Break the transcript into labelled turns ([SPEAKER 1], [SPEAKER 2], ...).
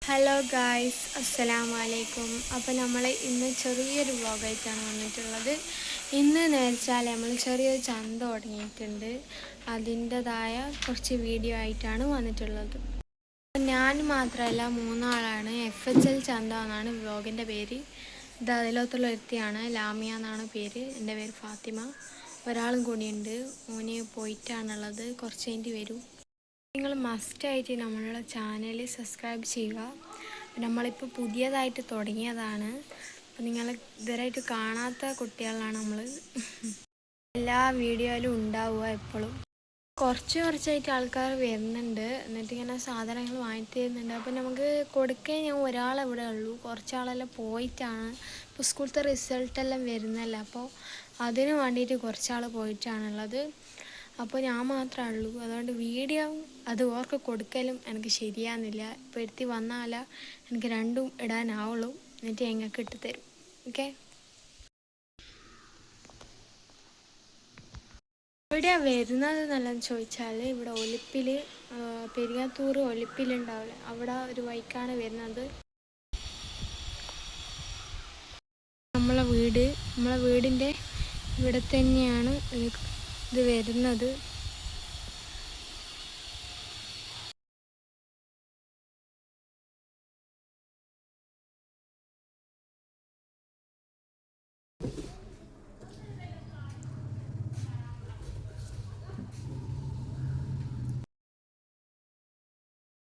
[SPEAKER 1] Hello guys, അസ്സലാമു അലൈക്കും. അപ്പോൾ നമ്മൾ ഇന്ന് ചെറിയൊരു വ്ളോഗായിട്ടാണ് വന്നിട്ടുള്ളത്. ഇന്ന് നേർച്ചാൽ നമ്മൾ ചെറിയൊരു ചന്ത തുടങ്ങിയിട്ടുണ്ട്. അതിൻ്റെതായ കുറച്ച് വീഡിയോ ആയിട്ടാണ് വന്നിട്ടുള്ളത്. ഞാൻ മാത്രമല്ല, മൂന്നാളാണ്. FHL ചന്ത എന്നാണ് വ്ളോഗിൻ്റെ പേര്. ഇത് അതിലോത്തുള്ള വ്യക്തിയാണ്. ലാമിയ എന്നാണ് പേര്. എൻ്റെ പേര് ഫാത്തിമ. ഒരാളും കൂടിയുണ്ട്. ഓന് പോയിട്ടാണുള്ളത്. കുറച്ച് കഴിഞ്ഞിട്ട് വരും. നിങ്ങൾ മസ്റ്റായിട്ട് നമ്മളുടെ ചാനൽ സബ്സ്ക്രൈബ് ചെയ്യുക. നമ്മളിപ്പോൾ പുതിയതായിട്ട് തുടങ്ങിയതാണ്. അപ്പോൾ നിങ്ങൾ ഇതുവരെയായിട്ട് കാണാത്ത കുട്ടികളാണ് നമ്മൾ. എല്ലാ വീഡിയോയിലും ഉണ്ടാവുക എപ്പോഴും. കുറച്ചായിട്ട് ആൾക്കാർ വരുന്നുണ്ട്. എന്നിട്ട് ഇങ്ങനെ സാധനങ്ങൾ വാങ്ങി തരുന്നുണ്ട്. അപ്പോൾ നമുക്ക് കൊടുക്കാൻ ഞാൻ ഒരാളെവിടെ ഉള്ളൂ. കുറച്ചാളെല്ലാം പോയിട്ടാണ്. ഇപ്പോൾ സ്കൂളത്തെ റിസൾട്ടെല്ലാം വരുന്നല്ലോ. അപ്പോൾ അതിന് വേണ്ടിയിട്ട് കുറച്ചാൾ പോയിട്ടാണുള്ളത്. അപ്പോൾ ഞാൻ മാത്രമേ ഉള്ളൂ. അതുകൊണ്ട് വീഡിയോ അത് ഓർക്ക് കൊടുക്കലും എനിക്ക് ശരിയാകുന്നില്ല. ഇപ്പോൾ എടുത്തി വന്നാലേ എനിക്ക് രണ്ടും ഇടാനാവുള്ളൂ. എന്നിട്ട് ഞങ്ങൾക്ക് ഇട്ട് തരും. ഓക്കെ. എവിടെയാണ് വരുന്നത് എന്നെല്ലാം ചോദിച്ചാൽ, ഇവിടെ ഒലിപ്പിൽ, പെരിയാത്തൂർ ഒലിപ്പിലുണ്ടാവില്ല, അവിടെ ഒരു വഴിക്കാണ് വരുന്നത്. നമ്മളെ വീടിൻ്റെ ഇവിടെ തന്നെയാണ് ഇത് വരുന്നത്.